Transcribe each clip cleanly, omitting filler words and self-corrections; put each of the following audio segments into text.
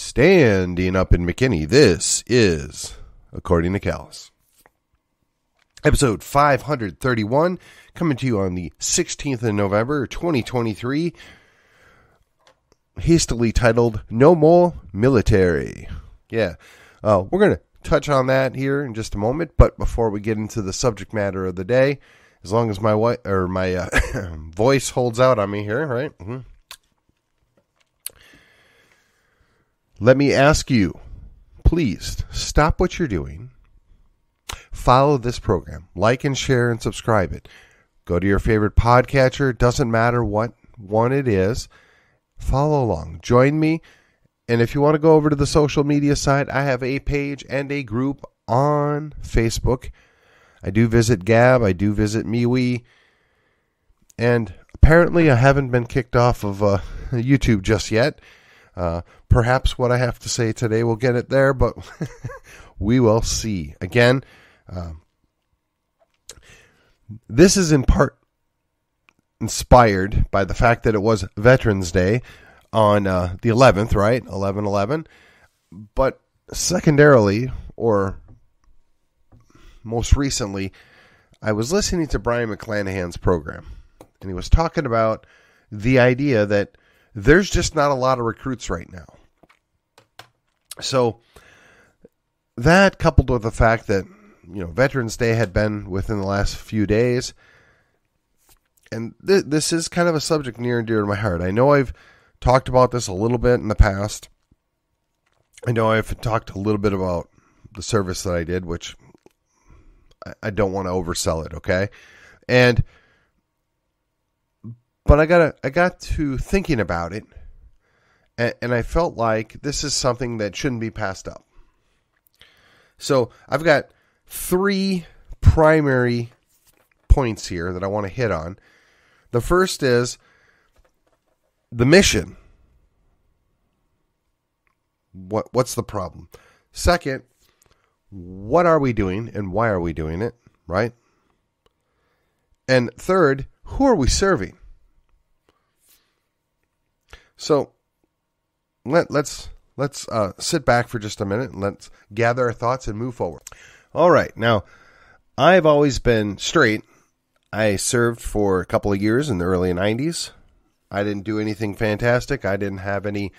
Standing up in McKinney, this is According to Callus. Episode 531, coming to you on the 16th of November, 2023, hastily titled, No More Military. Yeah, we're going to touch on that here in just a moment, but before we get into the subject matter of the day, as long as my voice holds out on me here, right? Mm-hmm. Let me ask you, please stop what you're doing. Follow this program. Like and share and subscribe it. Go to your favorite podcatcher. Doesn't matter what one it is. Follow along. Join me. And if you want to go over to the social media side, I have a page and a group on Facebook. I do visit Gab. I do visit MeWe. And apparently I haven't been kicked off of YouTube just yet. Perhaps what I have to say today will get it there, but we will see. Again, this is in part inspired by the fact that it was Veterans Day on the 11th, right? 11/11. But secondarily, or most recently, I was listening to Brian McClanahan's program, and he was talking about the idea that there's just not a lot of recruits right now. So that, coupled with the fact that, Veterans Day had been within the last few days, and this is kind of a subject near and dear to my heart. I know I've talked about this a little bit in the past. I know I've talked a little bit about the service that I did, which I don't want to oversell it, okay? But I got to thinking about it, and I felt like this is something that shouldn't be passed up. So I've got three primary points here that I want to hit on. The first is the mission. What's the problem? Second, what are we doing and why are we doing it, right? And third, who are we serving? So let's sit back for just a minute and let's gather our thoughts and move forward. All right. Now, I've always been straight. I served for a couple of years in the early 90s. I didn't do anything fantastic. I didn't have any,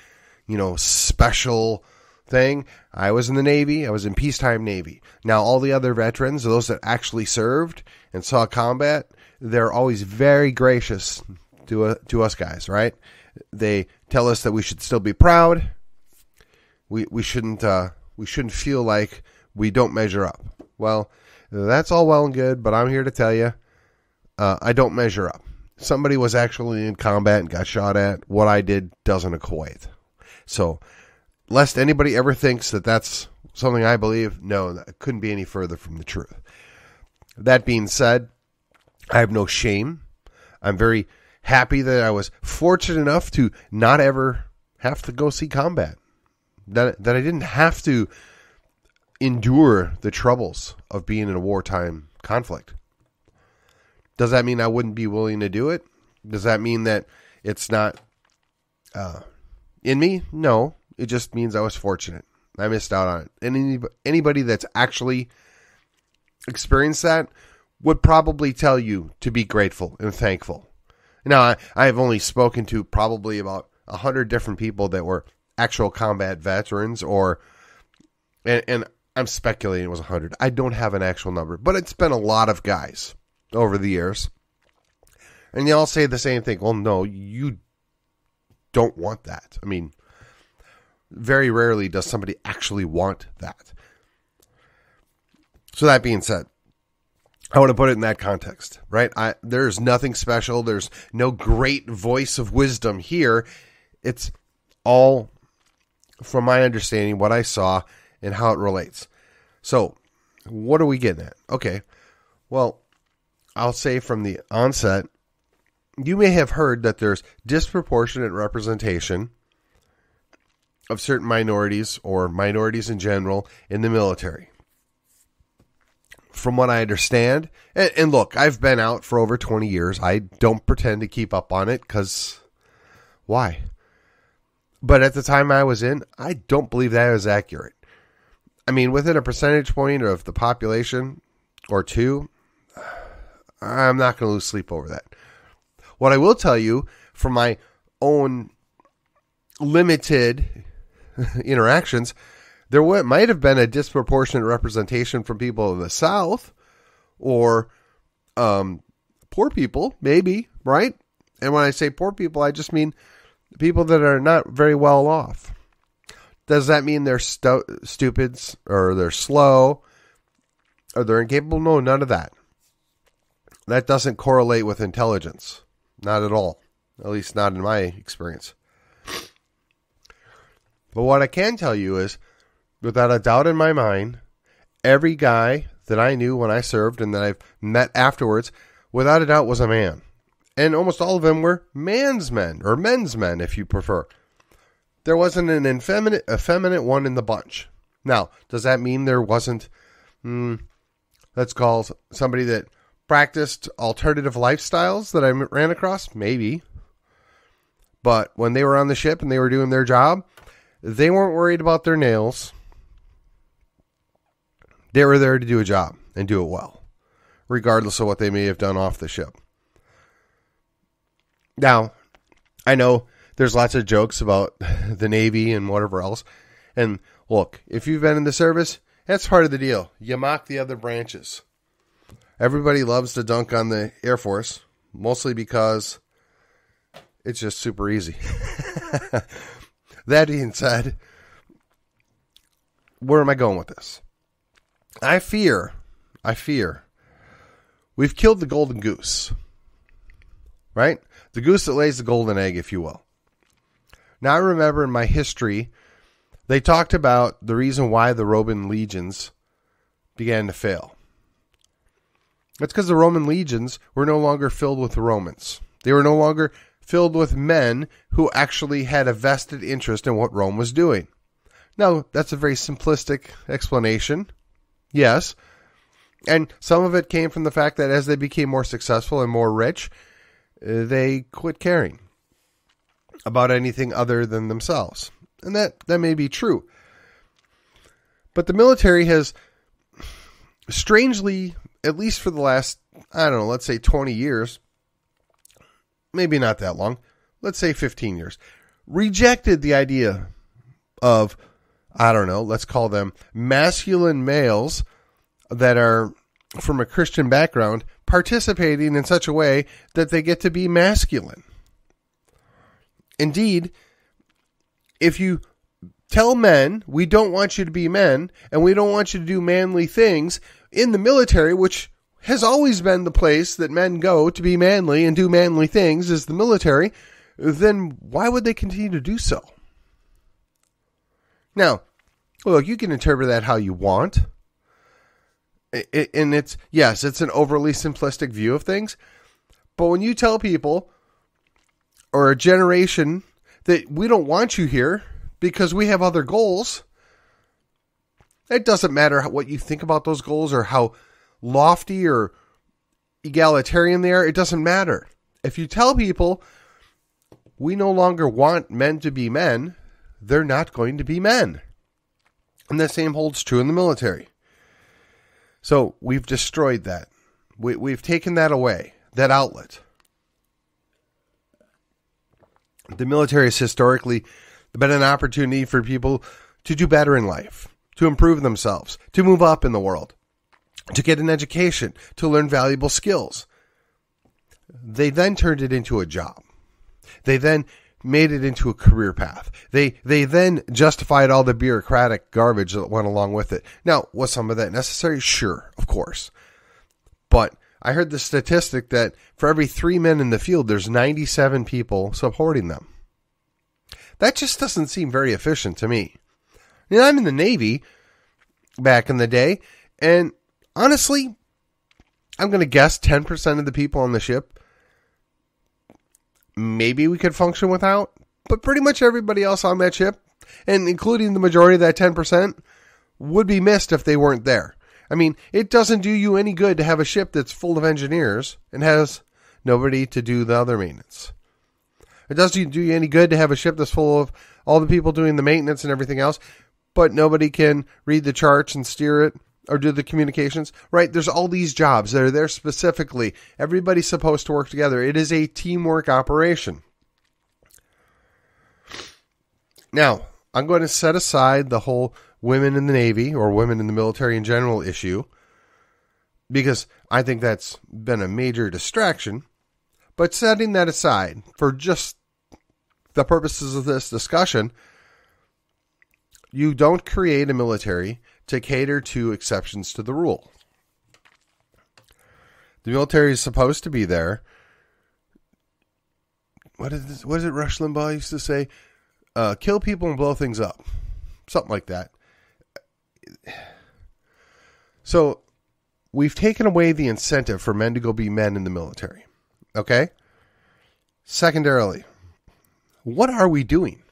special thing. I was in the Navy. I was in peacetime Navy. Now, all the other veterans, those that actually served and saw combat, they're always very gracious to us guys, right? They tell us that we should still be proud. We shouldn't feel like we don't measure up. Well, that's all well and good, but I'm here to tell you, I don't measure up. Somebody was actually in combat and got shot at. What I did doesn't equate. So, lest anybody ever thinks that that's something I believe, no, that couldn't be any further from the truth. That being said, I have no shame. I'm very happy that I was fortunate enough to not ever have to go see combat. That I didn't have to endure the troubles of being in a wartime conflict. Does that mean I wouldn't be willing to do it? Does that mean that it's not in me? No. It just means I was fortunate. I missed out on it. And anybody that's actually experienced that would probably tell you to be grateful and thankful. Now, I have only spoken to probably about 100 different people that were actual combat veterans, and I'm speculating it was 100. I don't have an actual number, but it's been a lot of guys over the years. And they all say the same thing. Well, no, you don't want that. I mean, very rarely does somebody actually want that. So that being said, I want to put it in that context, right? There's nothing special. There's no great voice of wisdom here. It's all, from my understanding, what I saw and how it relates. So, what are we getting at? Okay, well, I'll say from the onset, you may have heard that there's disproportionate representation of certain minorities or minorities in general in the military. From what I understand, and look, I've been out for over 20 years. I don't pretend to keep up on it because why? But at the time I was in, I don't believe that is accurate. I mean, within a percentage point of the population or two, I'm not going to lose sleep over that. What I will tell you from my own limited interactions, there might have been a disproportionate representation from people in the South or poor people, maybe, right? And when I say poor people, I just mean people that are not very well off. Does that mean they're stupids or they're slow or they're incapable? No, none of that. That doesn't correlate with intelligence. Not at all. At least not in my experience. But what I can tell you is, without a doubt in my mind, every guy that I knew when I served and that I've met afterwards, without a doubt was a man. And almost all of them were man's men, or men's men, if you prefer. There wasn't an effeminate one in the bunch. Now, does that mean there wasn't, let's call somebody that practiced alternative lifestyles that I ran across? Maybe. But when they were on the ship and they were doing their job, they weren't worried about their nails. They were there to do a job and do it well, regardless of what they may have done off the ship. Now, I know there's lots of jokes about the Navy and whatever else. And look, if you've been in the service, that's part of the deal. You mock the other branches. Everybody loves to dunk on the Air Force, mostly because it's just super easy. That being said, where am I going with this? I fear we've killed the golden goose, right? The goose that lays the golden egg, if you will. Now, I remember in my history, they talked about the reason why the Roman legions began to fail. That's because the Roman legions were no longer filled with the Romans. They were no longer filled with men who actually had a vested interest in what Rome was doing. Now, that's a very simplistic explanation. Yes. And some of it came from the fact that as they became more successful and more rich, they quit caring about anything other than themselves. And that may be true. But the military has strangely, at least for the last, let's say 20 years, maybe not that long, let's say 15 years, rejected the idea of, let's call them masculine males that are from a Christian background participating in such a way that they get to be masculine. Indeed, if you tell men, we don't want you to be men, and we don't want you to do manly things in the military, which has always been the place that men go to be manly and do manly things, is the military, then why would they continue to do so? Now, look, you can interpret that how you want. And it's an overly simplistic view of things. But when you tell people or a generation that we don't want you here because we have other goals, it doesn't matter what you think about those goals or how lofty or egalitarian they are. It doesn't matter. If you tell people we no longer want men to be men, they're not going to be men. And the same holds true in the military. So we've destroyed that. We've taken that away, that outlet. The military has historically been an opportunity for people to do better in life, to improve themselves, to move up in the world, to get an education, to learn valuable skills. They then turned it into a job. They then made it into a career path. They then justified all the bureaucratic garbage that went along with it. Now, was some of that necessary? Sure, of course. But I heard the statistic that for every 3 men in the field, there's 97 people supporting them. That just doesn't seem very efficient to me. I'm in the Navy back in the day, and honestly, I'm going to guess 10% of the people on the ship maybe we could function without, but pretty much everybody else on that ship, and including the majority of that 10%, would be missed if they weren't there. I mean, it doesn't do you any good to have a ship that's full of engineers and has nobody to do the other maintenance. It doesn't do you any good to have a ship that's full of all the people doing the maintenance and everything else, but nobody can read the charts and steer it or do the communications, right? There's all these jobs that are there specifically. Everybody's supposed to work together. It is a teamwork operation. Now, I'm going to set aside the whole women in the Navy or women in the military in general issue, because I think that's been a major distraction. But setting that aside for just the purposes of this discussion, you don't create a military to cater to exceptions to the rule. The military is supposed to be there. What is it Rush Limbaugh used to say? Kill people and blow things up. Something like that. So we've taken away the incentive for men to go be men in the military. Okay? Secondarily, what are we doing?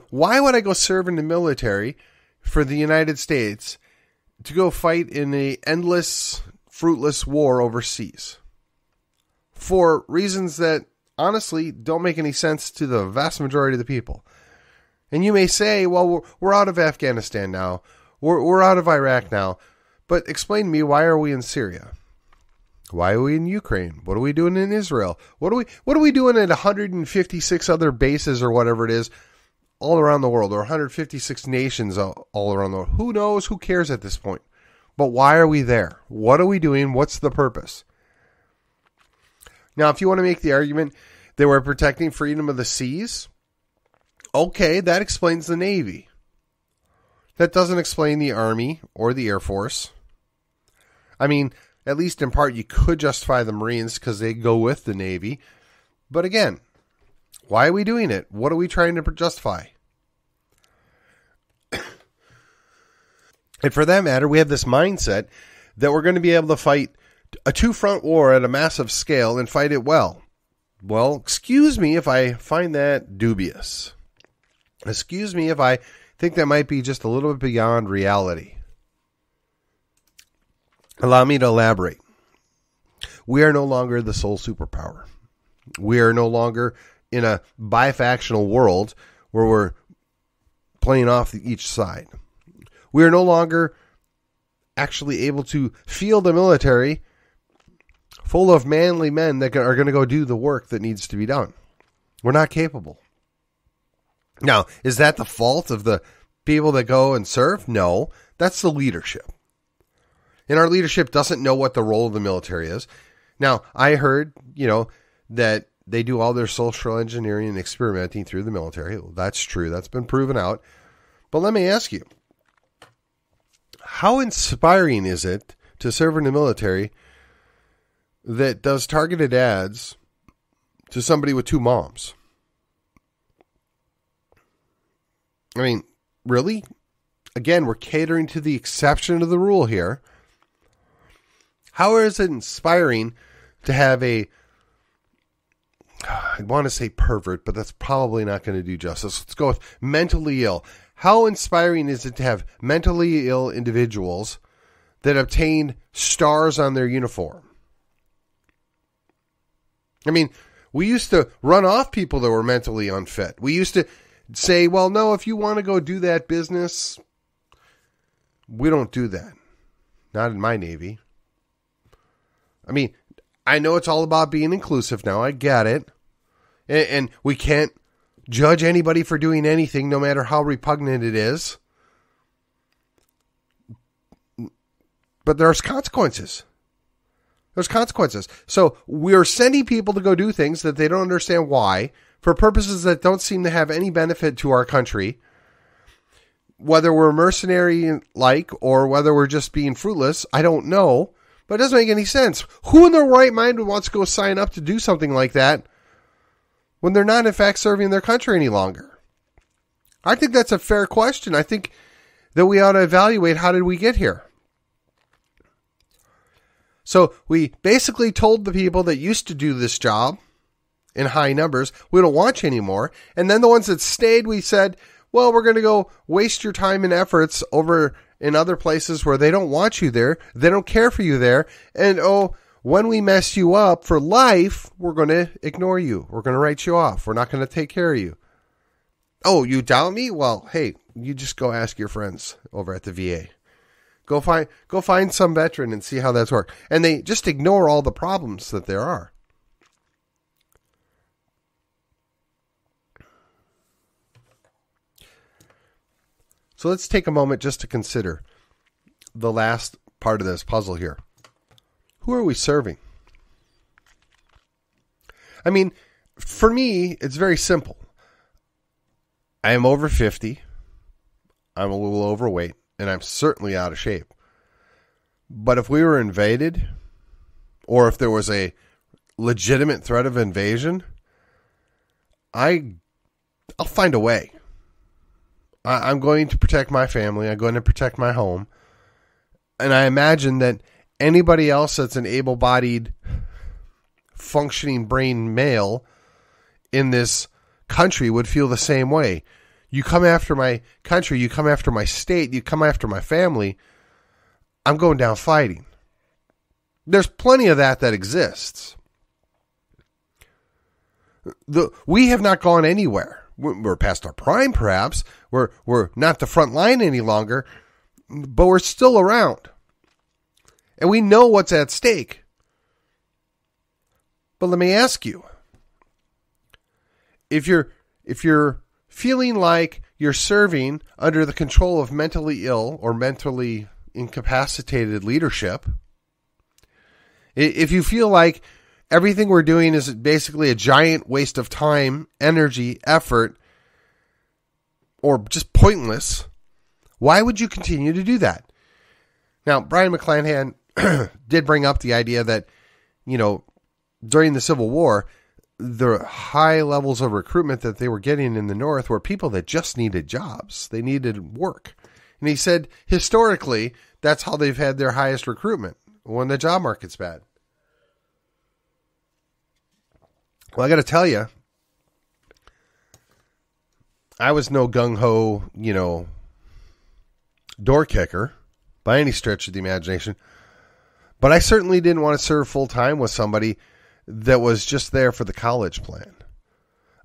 Why would I go serve in the military for the United States to go fight in a endless, fruitless war overseas? For reasons that honestly don't make any sense to the vast majority of the people. And you may say, well, we're out of Afghanistan now. We're out of Iraq now. But explain to me, why are we in Syria? Why are we in Ukraine? What are we doing in Israel? What are we doing at 156 other bases or whatever it is all around the world, or 156 nations all around the world? Who knows? Who cares at this point? But why are we there? What are we doing? What's the purpose? Now, if you want to make the argument that we're protecting freedom of the seas, okay, that explains the Navy. That doesn't explain the Army or the Air Force. I mean, at least in part, you could justify the Marines because they go with the Navy. But again, why are we doing it? What are we trying to justify? And for that matter, we have this mindset that we're going to be able to fight a two-front war at a massive scale and fight it well. Well, excuse me if I find that dubious. Excuse me if I think that might be just a little bit beyond reality. Allow me to elaborate. We are no longer the sole superpower. We are no longer in a bifactional world where we're playing off each side. We are no longer actually able to field a military full of manly men that are going to go do the work that needs to be done. We're not capable. Now, is that the fault of the people that go and serve? No, that's the leadership. And our leadership doesn't know what the role of the military is. Now, I heard, that they do all their social engineering and experimenting through the military. Well, that's true. That's been proven out. But let me ask you, how inspiring is it to serve in the military that does targeted ads to somebody with two moms? I mean, really? Again, we're catering to the exception to the rule here. How is it inspiring to have I want to say pervert, but that's probably not going to do justice. Let's go with mentally ill. How inspiring is it to have mentally ill individuals that obtain stars on their uniform? I mean, we used to run off people that were mentally unfit. We used to say, well, no, if you want to go do that business, we don't do that. Not in my Navy. I mean, I know it's all about being inclusive now. I get it. And we can't judge anybody for doing anything, no matter how repugnant it is. But there's consequences. There's consequences. So we're sending people to go do things that they don't understand why, for purposes that don't seem to have any benefit to our country. Whether we're mercenary-like or whether we're just being fruitless, I don't know. But it doesn't make any sense. Who in their right mind would want to go sign up to do something like that when they're not, in fact, serving their country any longer? I think that's a fair question. I think that we ought to evaluate, how did we get here? So we basically told the people that used to do this job in high numbers, we don't want you anymore. And then the ones that stayed, we said, well, we're going to go waste your time and efforts over in other places where they don't want you there. They don't care for you there. And when we mess you up for life, we're going to ignore you. We're going to write you off. We're not going to take care of you. Oh, you doubt me? Well, hey, you just go ask your friends over at the VA. Go find some veteran and see how that's worked. And they just ignore all the problems that there are. So let's take a moment just to consider the last part of this puzzle here. Who are we serving? I mean, for me, it's very simple. I am over 50. I'm a little overweight, and I'm certainly out of shape. But if we were invaded, or if there was a legitimate threat of invasion, I'll find a way. I'm going to protect my family. I'm going to protect my home. And I imagine that anybody else that's an able-bodied, functioning brain male in this country would feel the same way. You come after my country, you come after my state, you come after my family, I'm going down fighting. There's plenty of that exists. We have not gone anywhere. We're past our prime, perhaps. We're not the front line any longer, but we're still around. And we know what's at stake. But let me ask you, if you're feeling like you're serving under the control of mentally ill or mentally incapacitated leadership, if you feel like everything we're doing is basically a giant waste of time, energy, effort, or just pointless, why would you continue to do that? Now, Brian McClanahan did bring up the idea that, during the Civil War, the high levels of recruitment that they were getting in the North were people that just needed jobs. They needed work. And he said, historically, that's how they've had their highest recruitment, when the job market's bad. Well, I got to tell you, I was no gung-ho, door kicker by any stretch of the imagination. But I certainly didn't want to serve full-time with somebody that was just there for the college plan.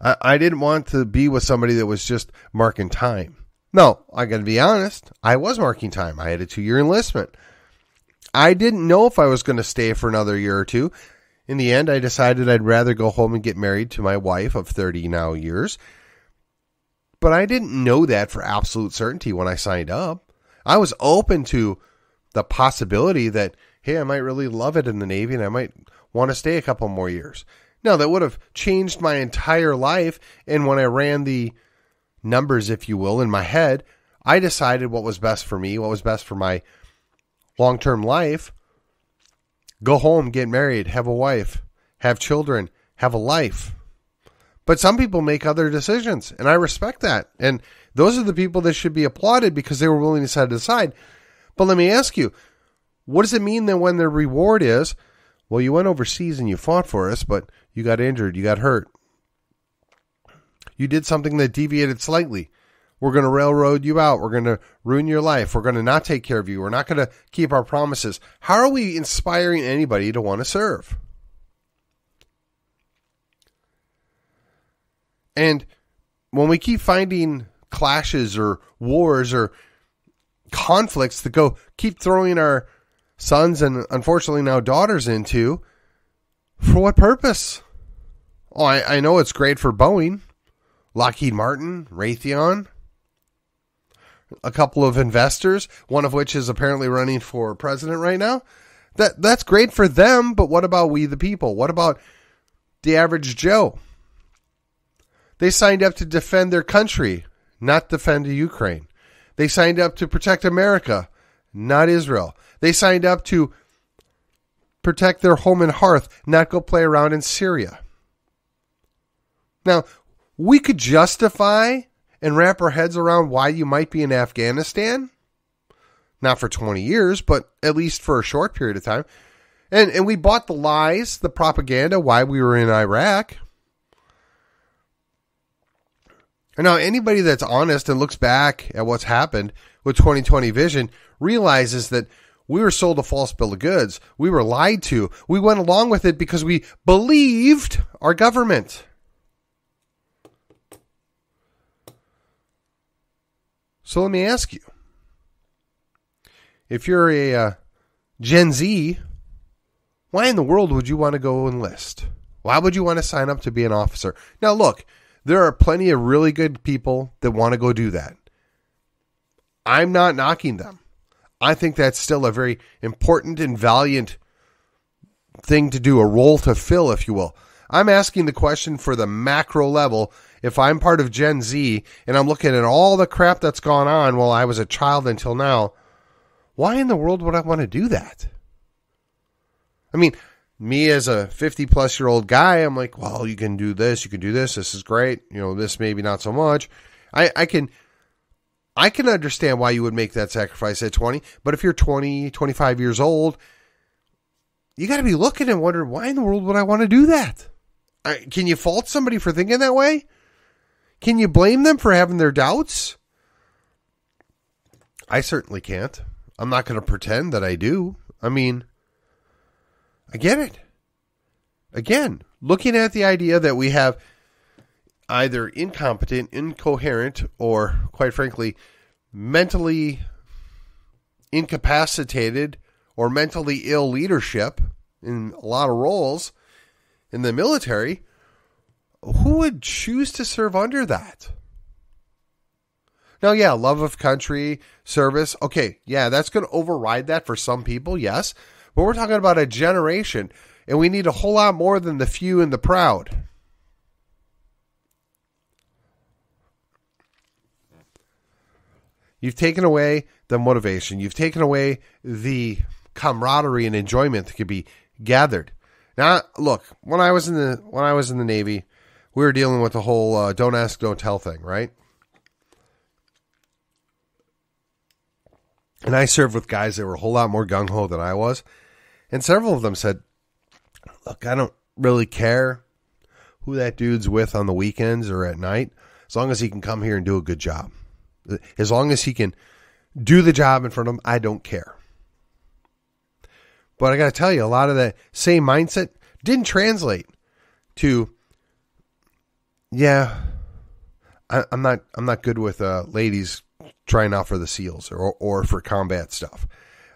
I didn't want to be with somebody that was just marking time. No, I got to be honest. I was marking time. I had a 2-year enlistment. I didn't know if I was going to stay for another year or two. In the end, I decided I'd rather go home and get married to my wife of 30 now years. But I didn't know that for absolute certainty when I signed up. I was open to the possibility that, hey, I might really love it in the Navy and I might want to stay a couple more years. Now, that would have changed my entire life. And when I ran the numbers, if you will, in my head, I decided what was best for me, what was best for my long-term life. Go home, get married, have a wife, have children, have a life. But some people make other decisions, and I respect that. And those are the people that should be applauded because they were willing to set it aside. But let me ask you, what does it mean then when their reward is, well, you went overseas and you fought for us, but you got injured, you got hurt. You did something that deviated slightly. We're going to railroad you out. We're going to ruin your life. We're going to not take care of you. We're not going to keep our promises. How are we inspiring anybody to want to serve? And when we keep finding clashes or wars or conflicts that keep throwing our sons and unfortunately now daughters into, for what purpose? Oh, I know it's great for Boeing, Lockheed Martin, Raytheon, a couple of investors, one of which is apparently running for president right now. That's great for them, but what about we the people? What about the average Joe? They signed up to defend their country, not defend Ukraine. They signed up to protect America, not Israel. They signed up to protect their home and hearth, not go play around in Syria. Now, we could justify and wrap our heads around why you might be in Afghanistan. Not for 20 years, but at least for a short period of time. And we bought the lies, the propaganda, why we were in Iraq. And now anybody that's honest and looks back at what's happened with 2020 vision realizes that we were sold a false bill of goods. We were lied to. We went along with it because we believed our government. So let me ask you, if you're a Gen Z, why in the world would you want to go enlist? Why would you want to sign up to be an officer? Now, look, there are plenty of really good people that want to go do that. I'm not knocking them. I think that's still a very important and valiant thing to do, a role to fill, if you will. I'm asking the question for the macro level. If I'm part of Gen Z and I'm looking at all the crap that's gone on while I was a child until now, why in the world would I want to do that? I mean, me as a 50-plus-year-old guy, I'm like, well, you can do this, this is great. You know, this maybe not so much. I can understand why you would make that sacrifice at 20, but if you're 20, 25 years old, you got to be looking and wondering, why in the world would I want to do that? Can you fault somebody for thinking that way? Can you blame them for having their doubts? I certainly can't. I'm not going to pretend that I do. I mean, I get it. Again, looking at the idea that we have either incompetent, incoherent, or, quite frankly, mentally incapacitated or mentally ill leadership in a lot of roles in the military, who would choose to serve under that? Now, yeah, love of country, service, okay, yeah, that's going to override that for some people, yes. But we're talking about a generation, and we need a whole lot more than the few and the proud. You've taken away the motivation. You've taken away the camaraderie and enjoyment that could be gathered. Now, look, when I was in the Navy, we were dealing with the whole don't ask, don't tell thing, right? And I served with guys that were a whole lot more gung-ho than I was. And several of them said, look, I don't really care who that dude's with on the weekends or at night, as long as he can come here and do a good job. As long as he can do the job in front of him, I don't care. But I got to tell you, a lot of that same mindset didn't translate to, yeah, I'm not good with ladies trying out for the SEALs or for combat stuff.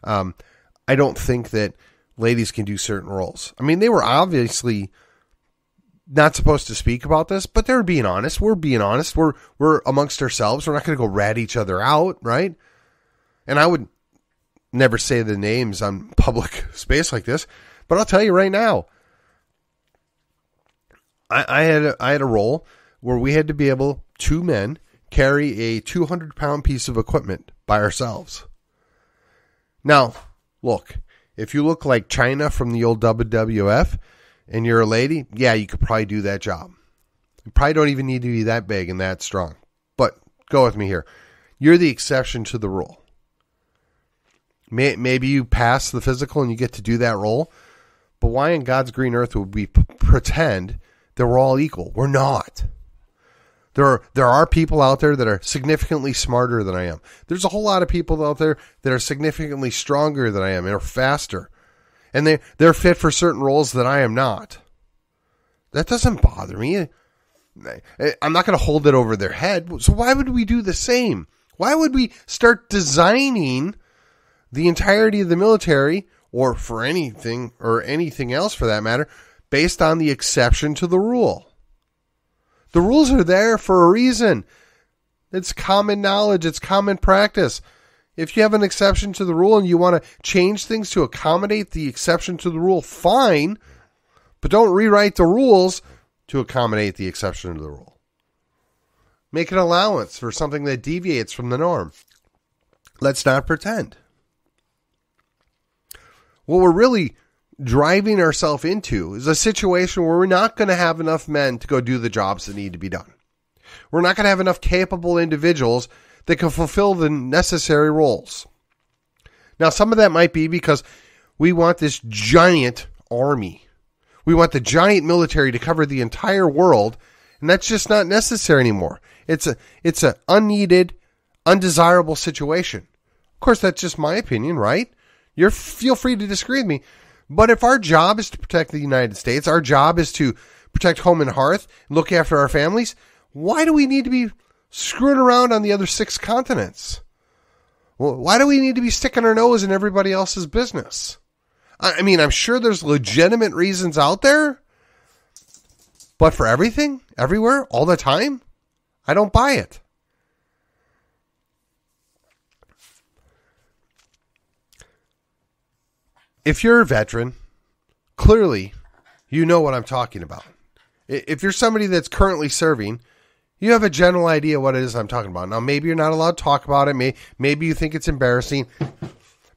I don't think that ladies can do certain roles. I mean, they were obviously not supposed to speak about this, but they're being honest. We're being honest. We're amongst ourselves. We're not going to go rat each other out, right? And I would never say the names on public space like this, but I'll tell you right now, I had a role where we had to be able, 2 men, carry a 200-pound piece of equipment by ourselves. Now, look, if you look like China from the old WWF and you're a lady, yeah, you could probably do that job. You probably don't even need to be that big and that strong. But go with me here. You're the exception to the rule. Maybe you pass the physical and you get to do that role, but why in God's green earth would we pretend that we're all equal? We're not. There are people out there that are significantly smarter than I am. There's a whole lot of people out there that are significantly stronger than I am and are faster. And they're fit for certain roles that I am not. That doesn't bother me. I'm not going to hold it over their head. So why would we do the same? Why would we start designing the entirety of the military, or for anything, or anything else for that matter, based on the exception to the rule? The rules are there for a reason. It's common knowledge. It's common practice. If you have an exception to the rule and you want to change things to accommodate the exception to the rule, fine. But don't rewrite the rules to accommodate the exception to the rule. Make an allowance for something that deviates from the norm. Let's not pretend. What we're really driving ourselves into is a situation where we're not going to have enough men to go do the jobs that need to be done. We're not going to have enough capable individuals that can fulfill the necessary roles. Now, some of that might be because we want this giant army. We want the giant military to cover the entire world, and that's just not necessary anymore. It's a unneeded, undesirable situation. Of course, that's just my opinion, right? Feel free to disagree with me. But if our job is to protect the United States, our job is to protect home and hearth, look after our families, why do we need to be screwing around on the other 6 continents. Well, why do we need to be sticking our nose in everybody else's business? I mean, I'm sure there's legitimate reasons out there, but for everything, everywhere, all the time, I don't buy it. If you're a veteran, clearly you know what I'm talking about. If you're somebody that's currently serving, you have a general idea what it is I'm talking about. Now, maybe you're not allowed to talk about it. Maybe you think it's embarrassing.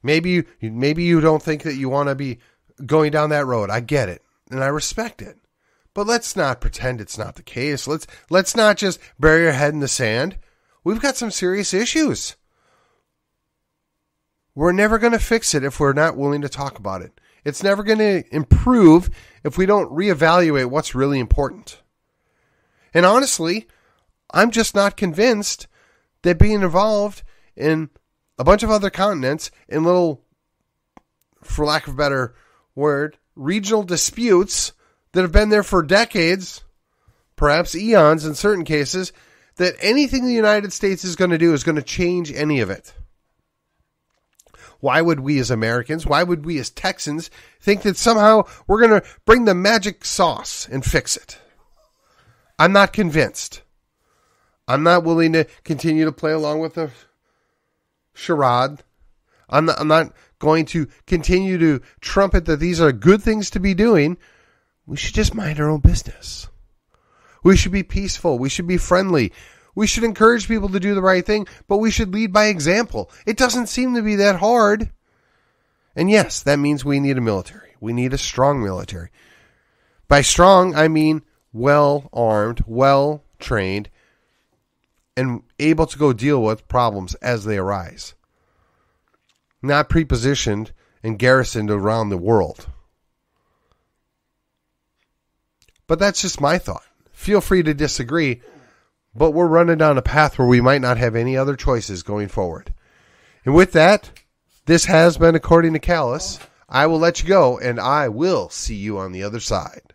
Maybe you don't think that you want to be going down that road. I get it, and I respect it. But let's not pretend it's not the case. Let's not just bury your head in the sand. We've got some serious issues. We're never going to fix it if we're not willing to talk about it. It's never going to improve if we don't reevaluate what's really important. And honestly, I'm just not convinced that being involved in a bunch of other continents in little, for lack of a better word, regional disputes that have been there for decades, perhaps eons in certain cases, that anything the United States is going to do is going to change any of it. Why would we as Americans, why would we as Texans think that somehow we're going to bring the magic sauce and fix it? I'm not convinced. I'm not willing to continue to play along with the charade. I'm not going to continue to trumpet that these are good things to be doing. We should just mind our own business. We should be peaceful. We should be friendly. We should encourage people to do the right thing, but we should lead by example. It doesn't seem to be that hard. And yes, that means we need a military. We need a strong military. By strong, I mean well-armed, well-trained, and able to go deal with problems as they arise. Not prepositioned and garrisoned around the world. But that's just my thought. Feel free to disagree, but we're running down a path where we might not have any other choices going forward. And with that, this has been According to Callus. I will let you go, and I will see you on the other side.